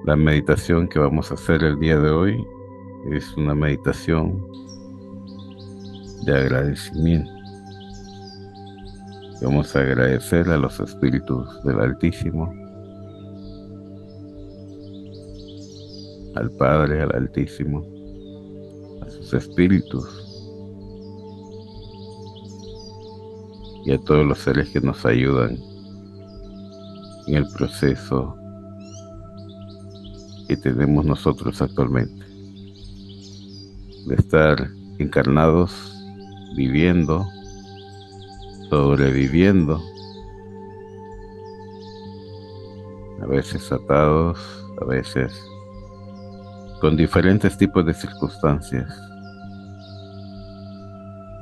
La meditación que vamos a hacer el día de hoy es una meditación de agradecimiento. Vamos a agradecer a los espíritus del Altísimo, al Padre, al Altísimo, a sus espíritus y a todos los seres que nos ayudan en el proceso que tenemos nosotros actualmente, de estar encarnados, viviendo, sobreviviendo, a veces atados, a veces con diferentes tipos de circunstancias.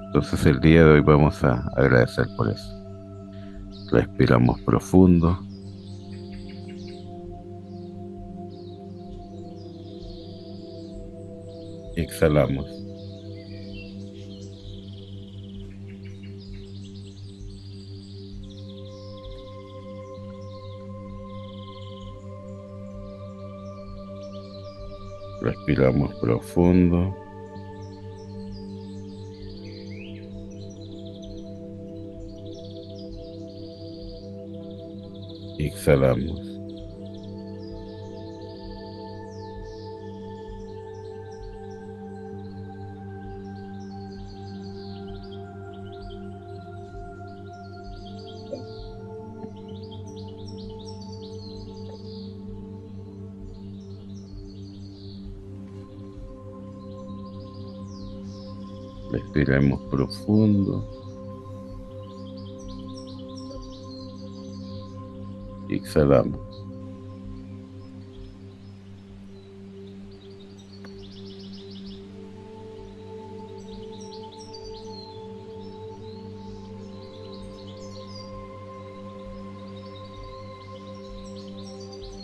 Entonces el día de hoy vamos a agradecer por eso. Respiramos profundo. Y exhalamos. Respiramos profundo. Y exhalamos. Respiremos profundo. Y exhalamos.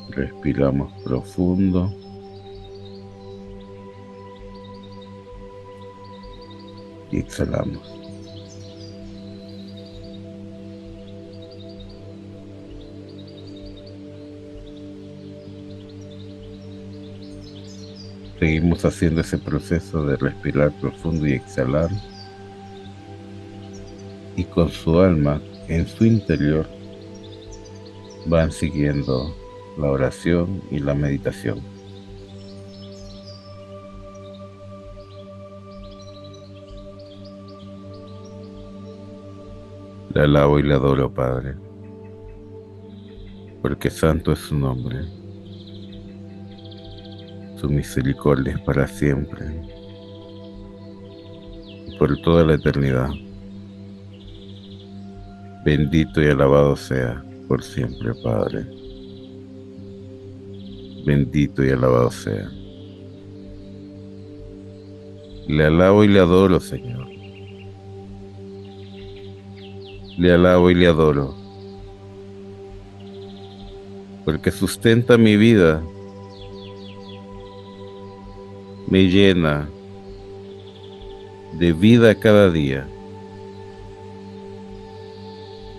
Respiramos profundo. Y exhalamos. Seguimos haciendo ese proceso de respirar profundo y exhalar. Y con su alma en su interior van siguiendo la oración y la meditación. Le alabo y le adoro, Padre, porque santo es su nombre. Su misericordia es para siempre y por toda la eternidad. Bendito y alabado sea por siempre, Padre. Bendito y alabado sea. Le alabo y le adoro, Señor. Le alabo y le adoro, porque sustenta mi vida, me llena de vida cada día,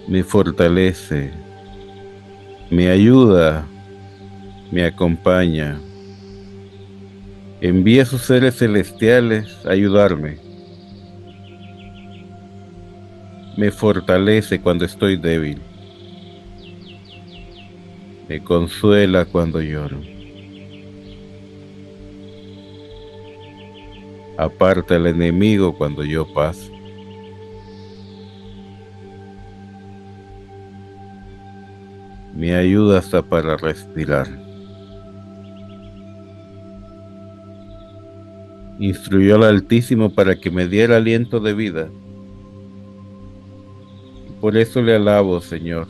me fortalece, me ayuda, me acompaña, envía a sus seres celestiales a ayudarme, me fortalece cuando estoy débil, me consuela cuando lloro, aparta al enemigo cuando yo paso, me ayuda hasta para respirar, instruyó al Altísimo para que me diera aliento de vida. Por eso le alabo, Señor,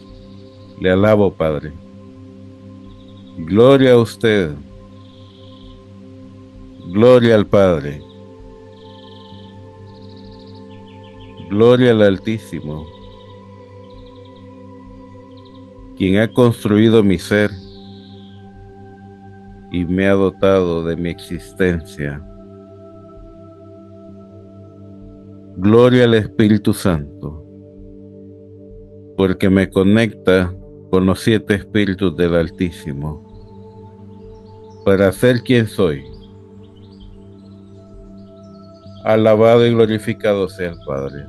le alabo, Padre. Gloria a usted, gloria al Padre, gloria al Altísimo, quien ha construido mi ser y me ha dotado de mi existencia. Gloria al Espíritu Santo, porque me conecta con los 7 espíritus del Altísimo. para ser quien soy. Alabado y glorificado sea el Padre.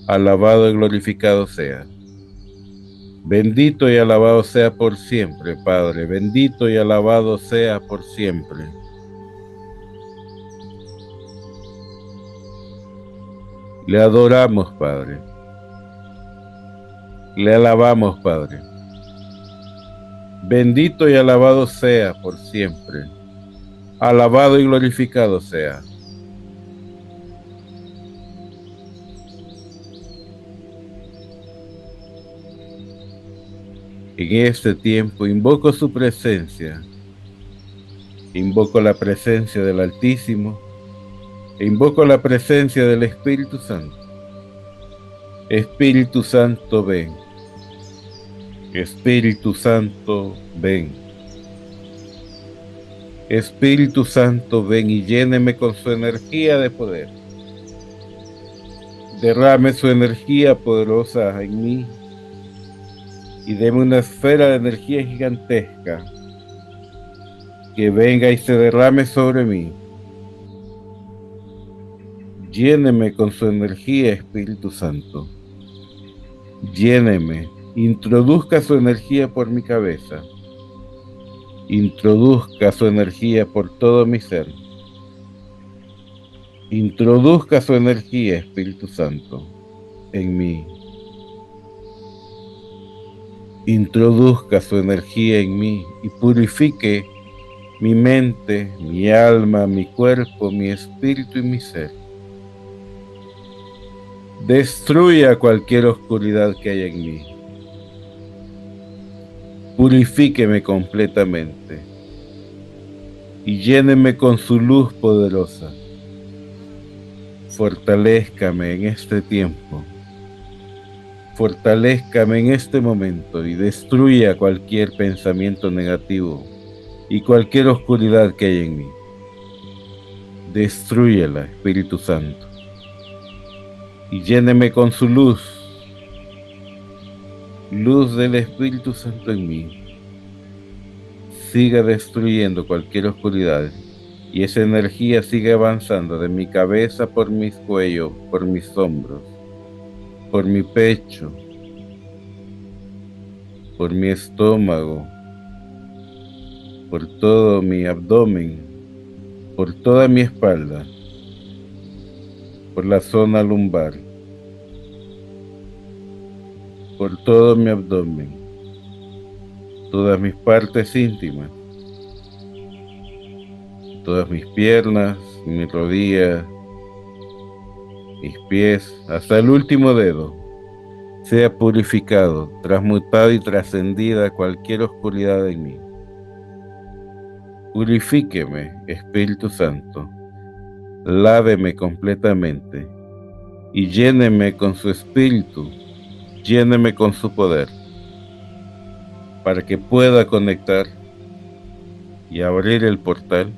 Alabado y glorificado sea. Bendito y alabado sea por siempre, Padre. Bendito y alabado sea por siempre. Le adoramos, Padre. Le alabamos, Padre. Bendito y alabado sea por siempre. Alabado y glorificado sea. En este tiempo invoco su presencia. Invoco la presencia del Altísimo. E invoco la presencia del Espíritu Santo. Espíritu Santo, ven. Espíritu Santo, ven. Espíritu Santo, ven y lléneme con su energía de poder. Derrame su energía poderosa en mí y deme una esfera de energía gigantesca que venga y se derrame sobre mí. Lléneme con su energía, Espíritu Santo. Lléneme, introduzca su energía por mi cabeza. Introduzca su energía por todo mi ser. Introduzca su energía, Espíritu Santo, en mí. Introduzca su energía en mí y purifique mi mente, mi alma, mi cuerpo, mi espíritu y mi ser. Destruya cualquier oscuridad que haya en mí. Purifíqueme completamente y lléneme con su luz poderosa. Fortalézcame en este tiempo. Fortalézcame en este momento y destruya cualquier pensamiento negativo y cualquier oscuridad que haya en mí. Destrúyela, Espíritu Santo, y lléneme con su luz, luz del Espíritu Santo en mí. Siga destruyendo cualquier oscuridad y esa energía sigue avanzando de mi cabeza por mis cuellos, por mis hombros, por mi pecho, por mi estómago, por todo mi abdomen, por toda mi espalda, por la zona lumbar, por todo mi abdomen, todas mis partes íntimas, todas mis piernas, mis rodillas, mis pies, hasta el último dedo, sea purificado, transmutado y trascendida cualquier oscuridad en mí. Purifíqueme, Espíritu Santo, láveme completamente y lléneme con su espíritu, lléneme con su poder, para que pueda conectar y abrir el portal,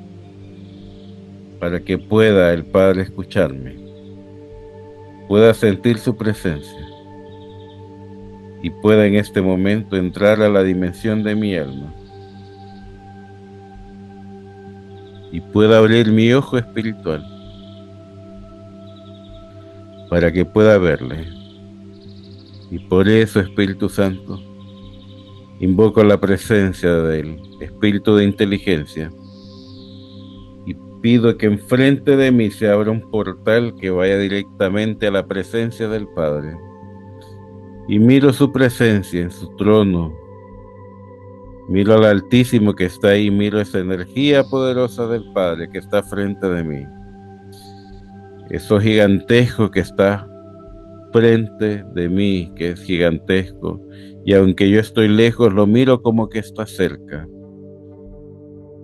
para que pueda el Padre escucharme, pueda sentir su presencia y pueda en este momento entrar a la dimensión de mi alma y pueda abrir mi ojo espiritual para que pueda verle. Y por eso, Espíritu Santo, invoco la presencia del Espíritu de inteligencia y pido que enfrente de mí se abra un portal que vaya directamente a la presencia del Padre. Y miro su presencia en su trono, miro al Altísimo que está ahí, miro esa energía poderosa del Padre que está frente de mí, eso gigantesco que está frente de mí, que es gigantesco, y aunque yo estoy lejos, lo miro como que está cerca,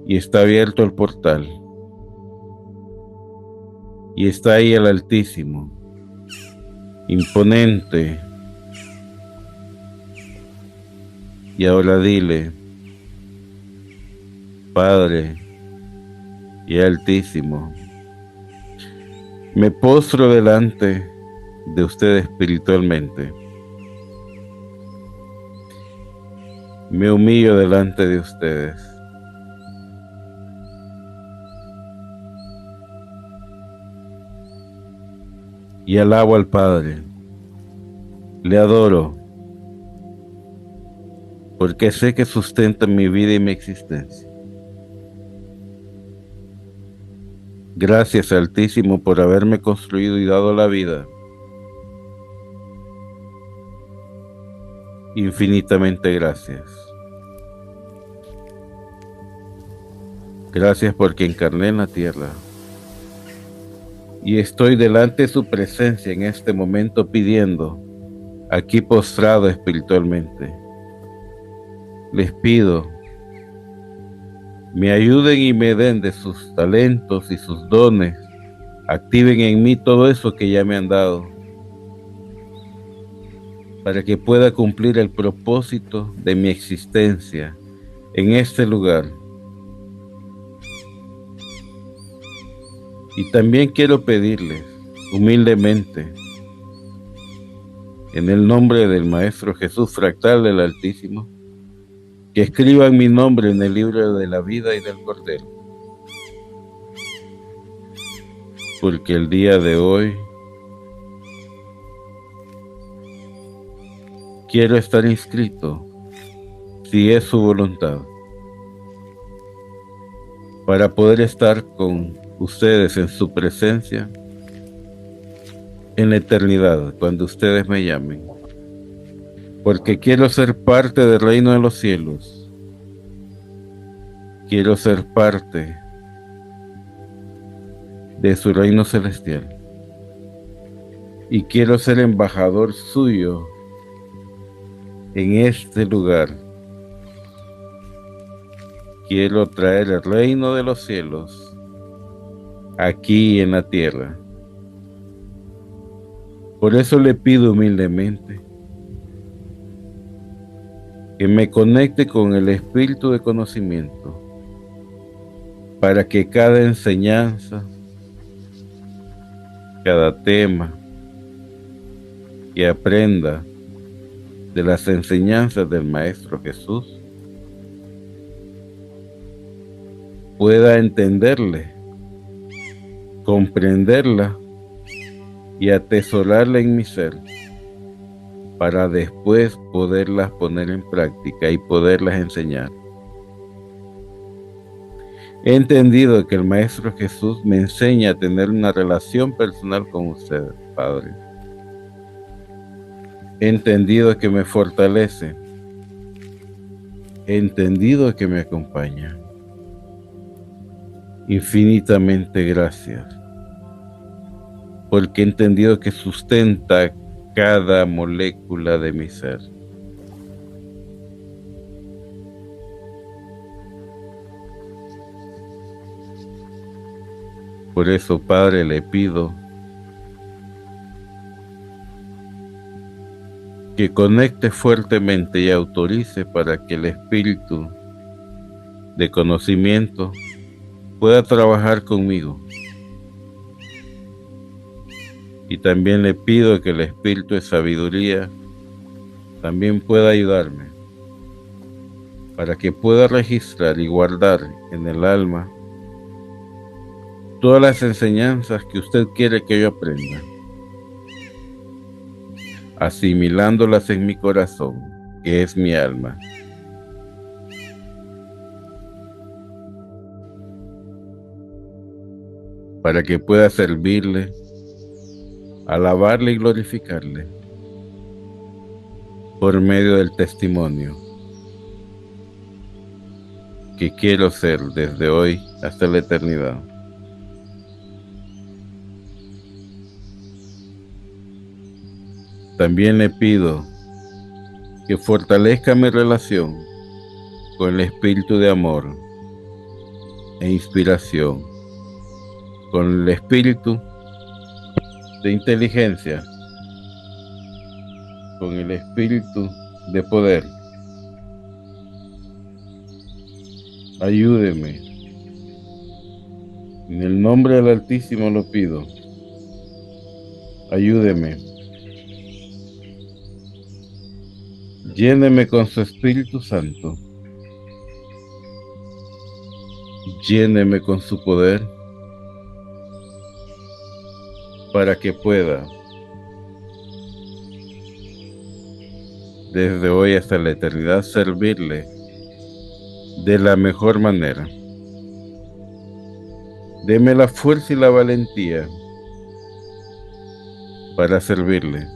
y está abierto el portal, y está ahí el Altísimo, imponente. Y ahora dile: Padre y Altísimo, me postro delante de usted espiritualmente. Me humillo delante de ustedes y alabo al Padre. Le adoro, porque sé que sustenta mi vida y mi existencia. Gracias, Altísimo, por haberme construido y dado la vida. Infinitamente gracias. Gracias porque encarné en la tierra y estoy delante de su presencia en este momento pidiendo, aquí postrado espiritualmente. Les pido, me ayuden y me den de sus talentos y sus dones, activen en mí todo eso que ya me han dado, para que pueda cumplir el propósito de mi existencia en este lugar. Y también quiero pedirles, humildemente, en el nombre del Maestro Jesús Fractal del Altísimo, que escriban mi nombre en el libro de la vida y del Cordero. Porque el día de hoy quiero estar inscrito, si es su voluntad, para poder estar con ustedes en su presencia en la eternidad, cuando ustedes me llamen. Porque quiero ser parte del reino de los cielos. Quiero ser parte de su reino celestial. Y quiero ser embajador suyo en este lugar. Quiero traer el reino de los cielos aquí en la tierra. Por eso le pido humildemente que me conecte con el espíritu de conocimiento para que cada enseñanza, cada tema que aprenda de las enseñanzas del Maestro Jesús pueda entenderle, comprenderla y atesorarla en mi ser, para después poderlas poner en práctica y poderlas enseñar. He entendido que el Maestro Jesús me enseña a tener una relación personal con ustedes, Padre. He entendido que me fortalece. He entendido que me acompaña. Infinitamente gracias, porque he entendido que sustenta cada molécula de mi ser. Por eso, Padre, le pido que conecte fuertemente y autorice para que el espíritu de conocimiento pueda trabajar conmigo. Y también le pido que el espíritu de sabiduría también pueda ayudarme, para que pueda registrar y guardar en el alma todas las enseñanzas que usted quiere que yo aprenda, asimilándolas en mi corazón, que es mi alma. Para que pueda servirle, alabarle y glorificarle por medio del testimonio que quiero ser desde hoy hasta la eternidad. También le pido que fortalezca mi relación con el espíritu de amor e inspiración, con el espíritu de inteligencia, con el espíritu de poder. Ayúdeme. En el nombre del Altísimo lo pido. Ayúdeme. Lléneme con su Espíritu Santo. Lléneme con su poder, para que pueda, desde hoy hasta la eternidad, servirle de la mejor manera. Deme la fuerza y la valentía para servirle.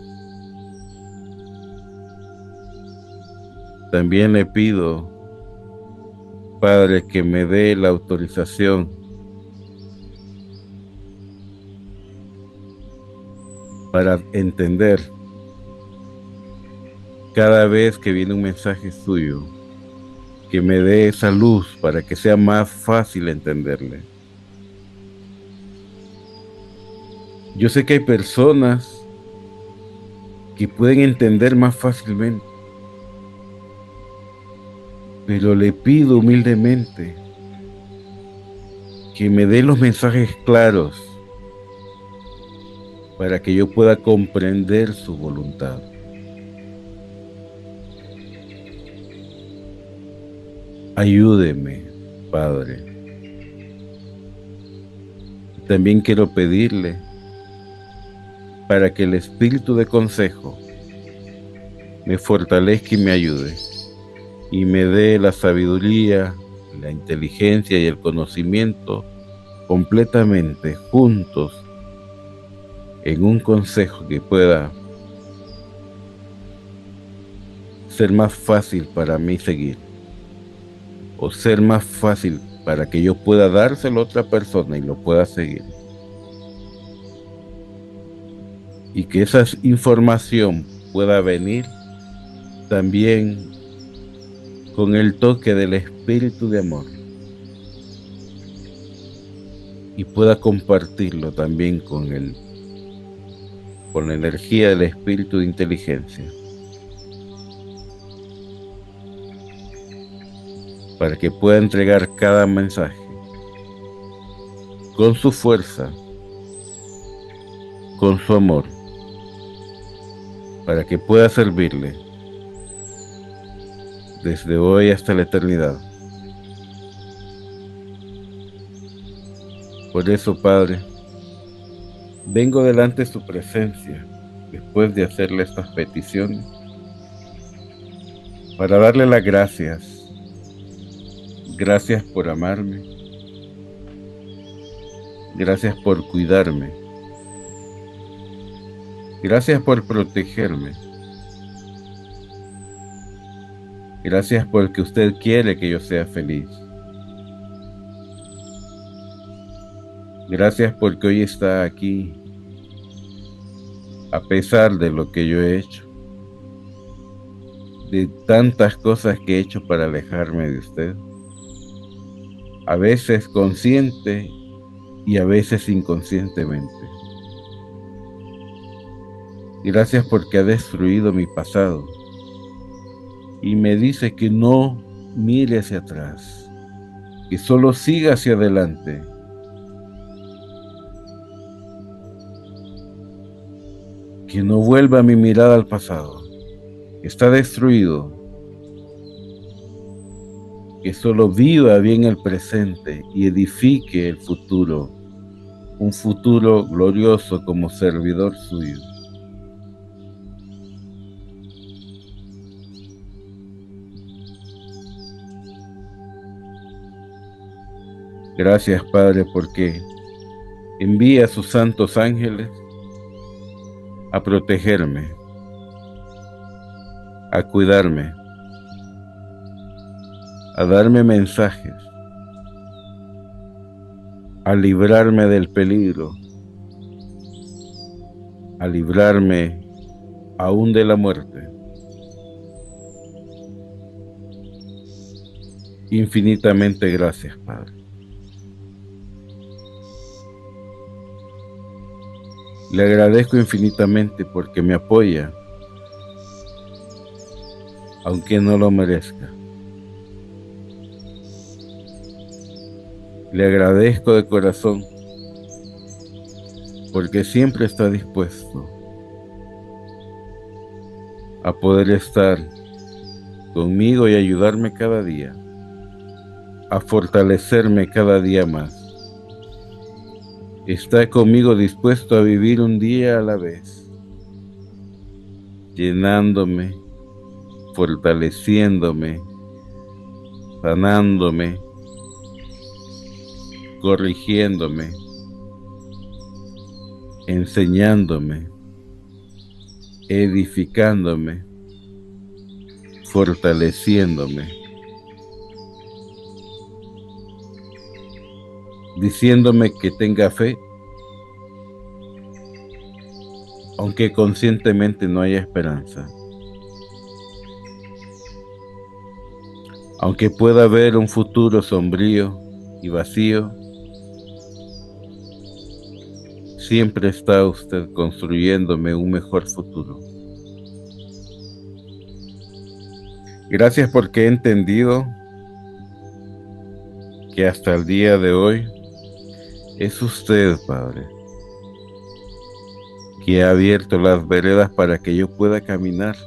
También le pido, Padre, que me dé la autorización para entender cada vez que viene un mensaje suyo, que me dé esa luz para que sea más fácil entenderle. Yo sé que hay personas que pueden entender más fácilmente, pero le pido humildemente que me dé los mensajes claros para que yo pueda comprender su voluntad. Ayúdeme, Padre. También quiero pedirle para que el espíritu de consejo me fortalezca y me ayude, y me dé la sabiduría, la inteligencia y el conocimiento completamente juntos en un consejo que pueda ser más fácil para mí seguir, o ser más fácil para que yo pueda dárselo a otra persona y lo pueda seguir. Y que esa información pueda venir también con el toque del espíritu de amor, y pueda compartirlo también con la energía del espíritu de inteligencia, para que pueda entregar cada mensaje con su fuerza, con su amor, para que pueda servirle desde hoy hasta la eternidad. Por eso, Padre, vengo delante de su presencia después de hacerle estas peticiones para darle las gracias. Gracias por amarme. Gracias por cuidarme. Gracias por protegerme. Gracias porque usted quiere que yo sea feliz. Gracias porque hoy está aquí, a pesar de lo que yo he hecho, de tantas cosas que he hecho para alejarme de usted, a veces consciente y a veces inconscientemente. Gracias porque ha destruido mi pasado y me dice que no mire hacia atrás, que solo siga hacia adelante. Que no vuelva mi mirada al pasado. Está destruido. Que solo viva bien el presente y edifique el futuro, un futuro glorioso como servidor suyo. Gracias, Padre, porque envía a sus santos ángeles a protegerme, a cuidarme, a darme mensajes, a librarme del peligro, a librarme aún de la muerte. Infinitamente gracias, Padre. Le agradezco infinitamente porque me apoya, aunque no lo merezca. Le agradezco de corazón porque siempre está dispuesto a poder estar conmigo y ayudarme cada día, a fortalecerme cada día más. está conmigo dispuesto a vivir un día a la vez, llenándome, fortaleciéndome, sanándome, corrigiéndome, enseñándome, edificándome, fortaleciéndome, diciéndome que tenga fe, aunque conscientemente no haya esperanza, aunque pueda ver un futuro sombrío y vacío. Siempre está usted construyéndome un mejor futuro. Gracias porque he entendido que hasta el día de hoy es usted, Padre, que ha abierto las veredas para que yo pueda caminar,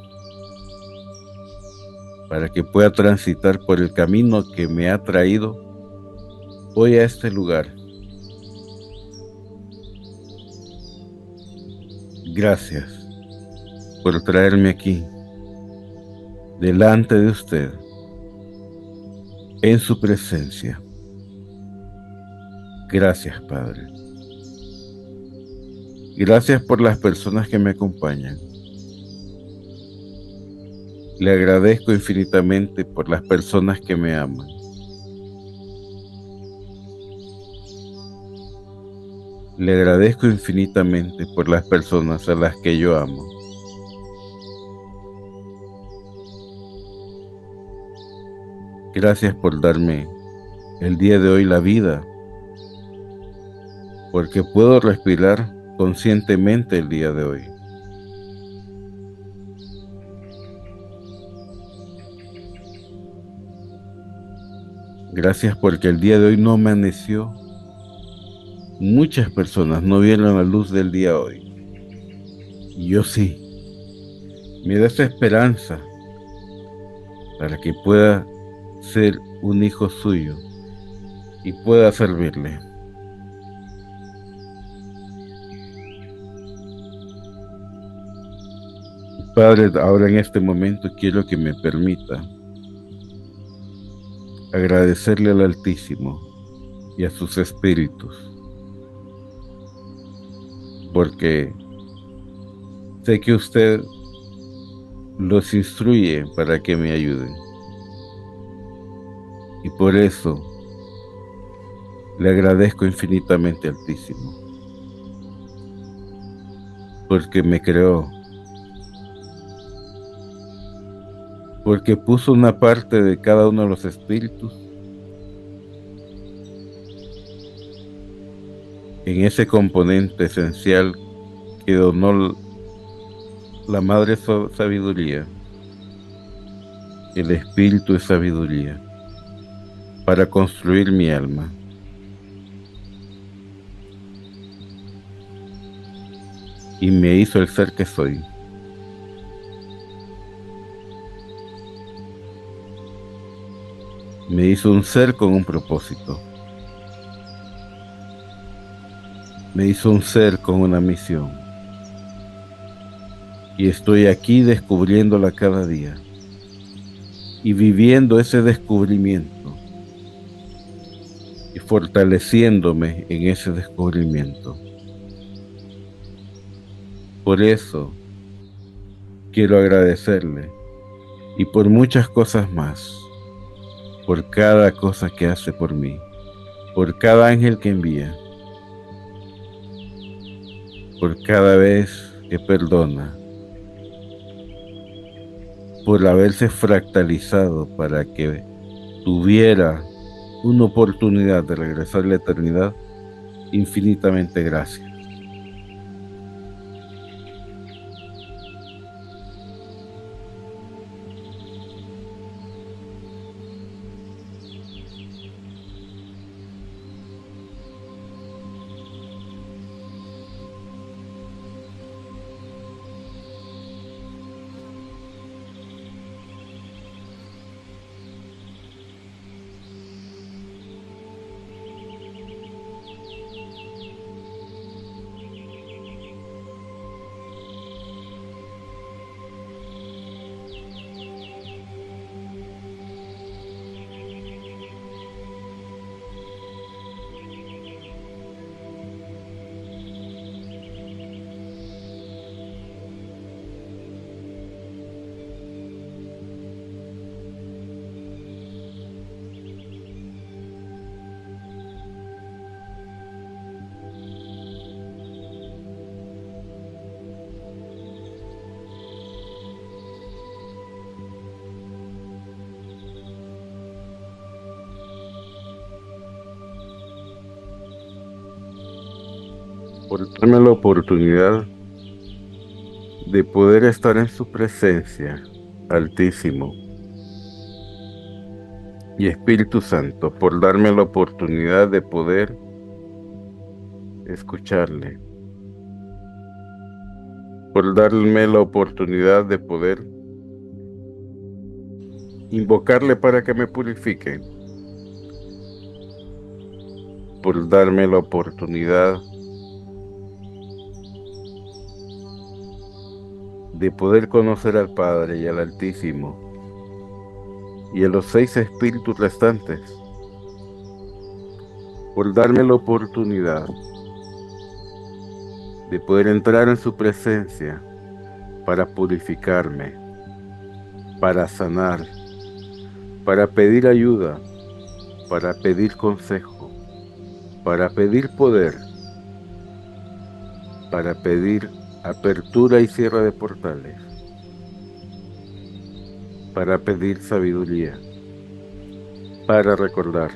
para que pueda transitar por el camino que me ha traído hoy a este lugar. Gracias por traerme aquí, delante de usted, en su presencia. Gracias, Padre. Gracias por las personas que me acompañan. Le agradezco infinitamente por las personas que me aman. Le agradezco infinitamente por las personas a las que yo amo. Gracias por darme el día de hoy la vida, porque puedo respirar conscientemente el día de hoy. Gracias porque el día de hoy no amaneció. Muchas personas no vieron la luz del día hoy. Y yo sí. Me da esa esperanza para que pueda ser un hijo suyo y pueda servirle. Padre, ahora en este momento quiero que me permita agradecerle al Altísimo y a sus espíritus, porque sé que usted los instruye para que me ayuden. Y por eso le agradezco infinitamente, Altísimo, porque me creó, porque puso una parte de cada uno de los espíritus en ese componente esencial que donó la Madre Sabiduría, el Espíritu de Sabiduría, para construir mi alma. Y me hizo el ser que soy. Me hizo un ser con un propósito. Me hizo un ser con una misión. Y estoy aquí descubriéndola cada día. Y viviendo ese descubrimiento. Y fortaleciéndome en ese descubrimiento. Por eso quiero agradecerle. Y por muchas cosas más. Por cada cosa que hace por mí. Por cada ángel que envía. Por cada vez que perdona, por haberse fractalizado para que tuviera una oportunidad de regresar a la eternidad, infinitamente gracias. por darme la oportunidad de poder estar en su presencia, Altísimo. Y Espíritu Santo, por darme la oportunidad de poder escucharle, por darme la oportunidad de poder invocarle para que me purifique, por darme la oportunidad de poder conocer al Padre y al Altísimo y a los 6 espíritus restantes, por darme la oportunidad de poder entrar en su presencia para purificarme, para sanar, para pedir ayuda, para pedir consejo, para pedir poder, para pedir apertura y cierre de portales, para pedir sabiduría, para recordar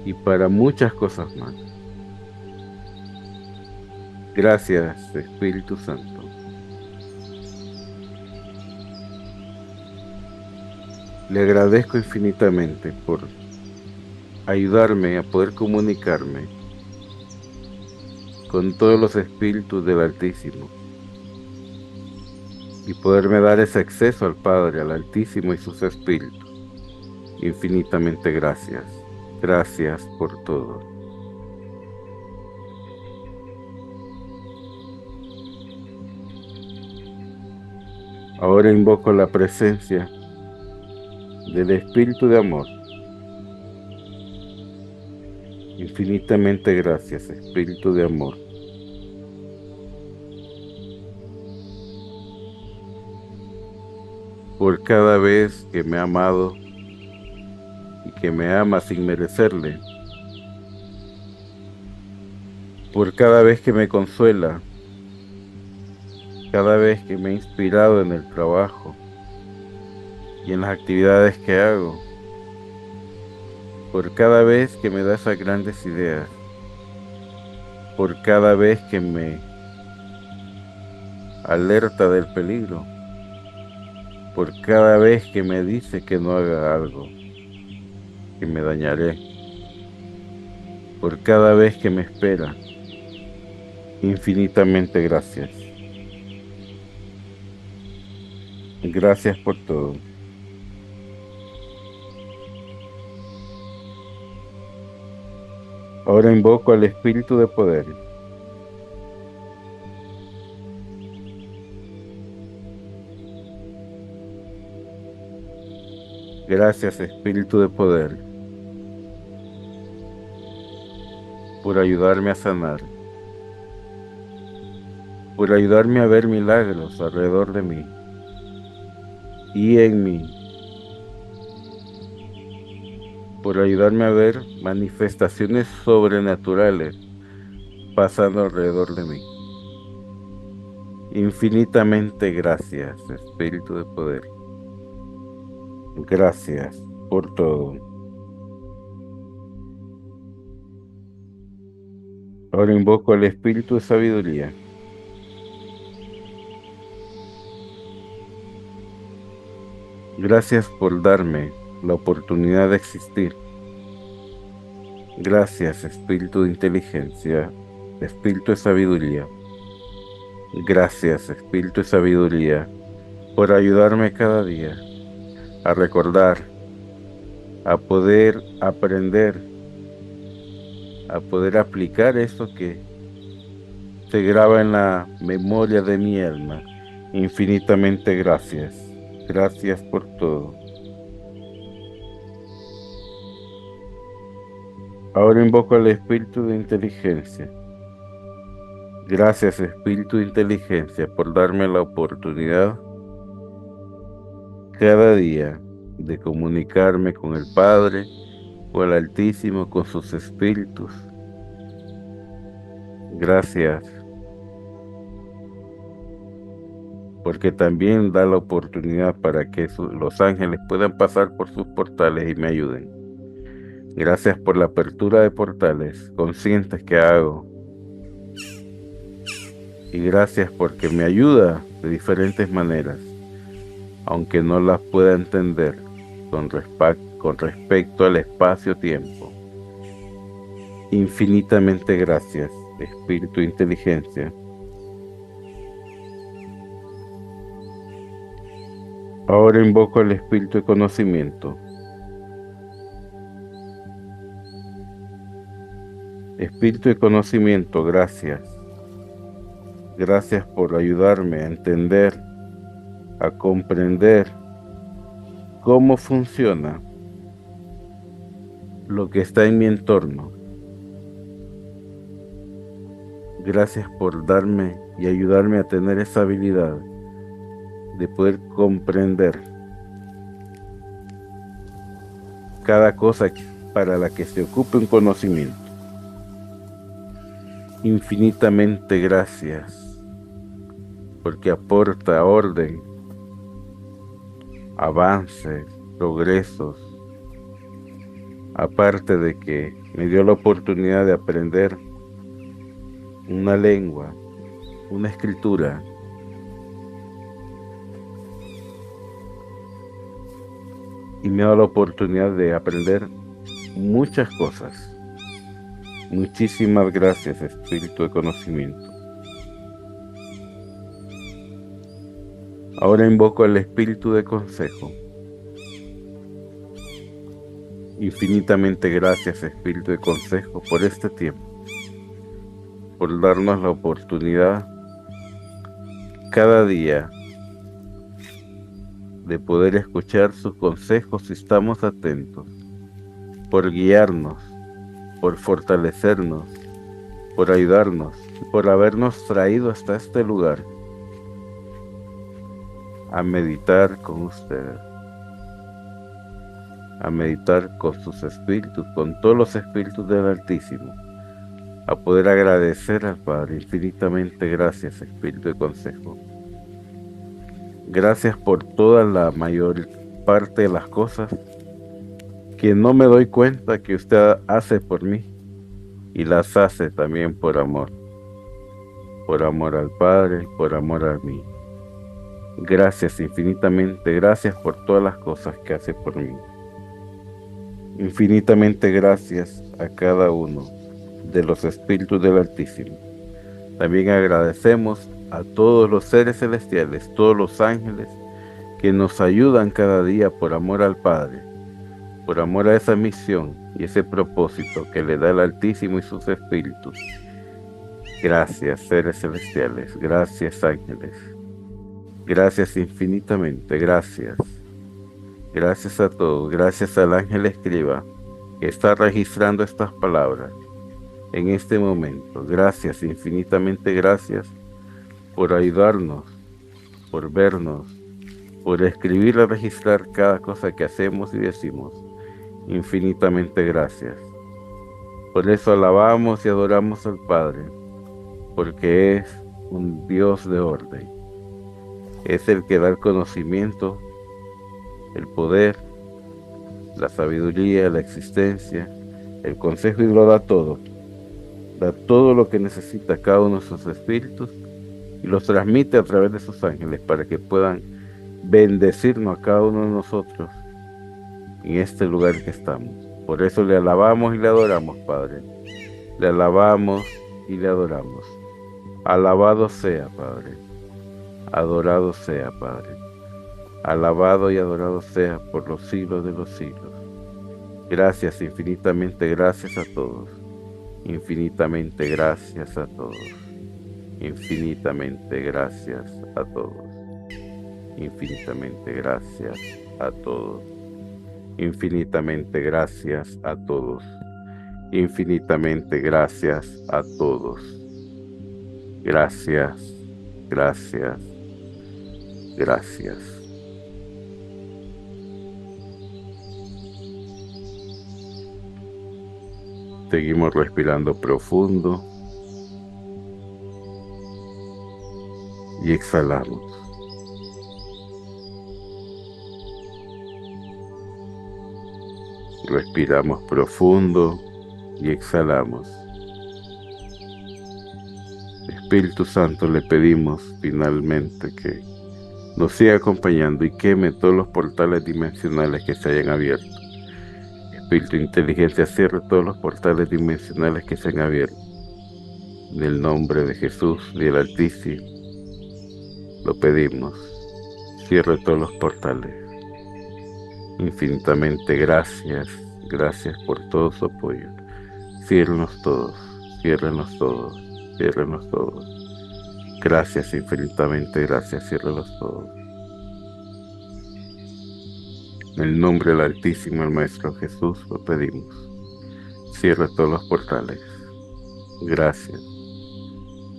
y para muchas cosas más. Gracias, Espíritu Santo. Le agradezco infinitamente por ayudarme a poder comunicarme con todos los espíritus del Altísimo y poderme dar ese acceso al Padre, al Altísimo y sus espíritus. Infinitamente gracias. Gracias por todo. Ahora invoco la presencia del Espíritu de Amor. Infinitamente gracias, Espíritu de Amor. Por cada vez que me ha amado y que me ama sin merecerle. Por cada vez que me consuela, cada vez que me ha inspirado en el trabajo y en las actividades que hago. Por cada vez que me da esas grandes ideas. Por cada vez que me alerta del peligro. Por cada vez que me dice que no haga algo, que me dañaré. Por cada vez que me espera. Infinitamente gracias. Gracias por todo. Ahora invoco al Espíritu de Poder. Gracias, Espíritu de Poder, por ayudarme a sanar, por ayudarme a ver milagros alrededor de mí y en mí, por ayudarme a ver manifestaciones sobrenaturales pasando alrededor de mí. Infinitamente gracias, Espíritu de Poder. Gracias por todo. Ahora invoco al Espíritu de Sabiduría. Gracias por darme la oportunidad de existir. Gracias, Espíritu de Inteligencia, Espíritu de Sabiduría. Gracias, Espíritu de Sabiduría, por ayudarme cada día a recordar, a poder aprender, a poder aplicar eso que se graba en la memoria de mi alma. Infinitamente gracias. Gracias por todo. Ahora invoco al Espíritu de Inteligencia. Gracias, Espíritu de Inteligencia, por darme la oportunidad cada día de comunicarme con el Padre o el Altísimo, con sus espíritus. Gracias, porque también da la oportunidad para que los ángeles puedan pasar por sus portales y me ayuden. Gracias por la apertura de portales conscientes que hago. Y gracias porque me ayuda de diferentes maneras, aunque no las pueda entender con respecto al espacio-tiempo. Infinitamente gracias, Espíritu de Inteligencia. Ahora invoco al Espíritu de Conocimiento. Espíritu de Conocimiento, gracias. Gracias por ayudarme a entender, a comprender cómo funciona lo que está en mi entorno. Gracias por darme y ayudarme a tener esa habilidad de poder comprender cada cosa para la que se ocupe un conocimiento. Infinitamente gracias, porque aporta orden, avances, progresos, aparte de que me dio la oportunidad de aprender una lengua, una escritura, y me da la oportunidad de aprender muchas cosas. Muchísimas gracias, Espíritu de Conocimiento. Ahora invoco al Espíritu de Consejo. Infinitamente gracias, Espíritu de Consejo, por este tiempo, por darnos la oportunidad cada día de poder escuchar sus consejos si estamos atentos, por guiarnos, por fortalecernos, por ayudarnos, por habernos traído hasta este lugar a meditar con ustedes, a meditar con sus espíritus, con todos los espíritus del Altísimo, a poder agradecer al Padre. Infinitamente gracias, Espíritu de Consejo. Gracias por toda la mayor parte de las cosas que no me doy cuenta que usted hace por mí, y las hace también por amor al Padre, por amor a mí. Gracias infinitamente, gracias por todas las cosas que hace por mí. Infinitamente gracias a cada uno de los espíritus del Altísimo. También agradecemos a todos los seres celestiales, todos los ángeles que nos ayudan cada día por amor al Padre, por amor a esa misión y ese propósito que le da el Altísimo y sus espíritus. Gracias, seres celestiales, gracias, ángeles. Gracias infinitamente, gracias. Gracias a todos, gracias al ángel escriba que está registrando estas palabras en este momento. Gracias, infinitamente gracias por ayudarnos, por vernos, por escribir y registrar cada cosa que hacemos y decimos. Infinitamente gracias. Por eso alabamos y adoramos al Padre, porque es un Dios de orden. Es el que da el conocimiento, el poder, la sabiduría, la existencia, el consejo, y lo da todo. Da todo lo que necesita cada uno de sus espíritus y los transmite a través de sus ángeles para que puedan bendecirnos a cada uno de nosotros en este lugar que estamos. Por eso le alabamos y le adoramos, Padre. Le alabamos y le adoramos. Alabado sea, Padre. Adorado sea, Padre. Alabado y adorado sea por los siglos de los siglos. Gracias, infinitamente gracias a todos. Infinitamente gracias a todos. Infinitamente gracias a todos. Infinitamente gracias a todos. Infinitamente gracias a todos. Infinitamente gracias a todos. Gracias, gracias, gracias. Seguimos respirando profundo y exhalamos. Respiramos profundo y exhalamos. Espíritu Santo, le pedimos finalmente que nos siga acompañando y queme todos los portales dimensionales que se hayan abierto. Espíritu de inteligencia, cierre todos los portales dimensionales que se han abierto. En el nombre de Jesús y el Altísimo, lo pedimos. Cierre todos los portales. Infinitamente gracias. Gracias por todo su apoyo. Ciérrenos todos. Ciérrenos todos. Ciérrenos todos. Gracias infinitamente. Gracias. Ciérrenos todos. En el nombre del Altísimo, el Maestro Jesús, lo pedimos. Cierre todos los portales. Gracias.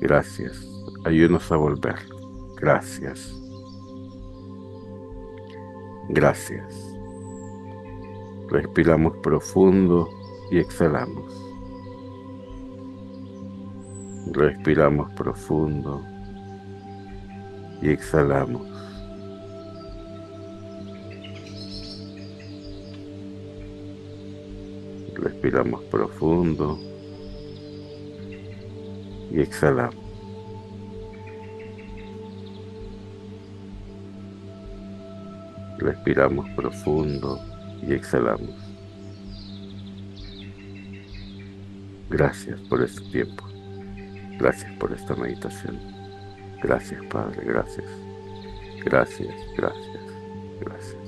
Gracias. Ayúdanos a volver. Gracias. Gracias. Respiramos profundo y exhalamos. Respiramos profundo y exhalamos. Respiramos profundo y exhalamos. Respiramos profundo y exhalamos. Gracias por este tiempo. Gracias por esta meditación. Gracias, Padre. Gracias. Gracias, gracias, gracias.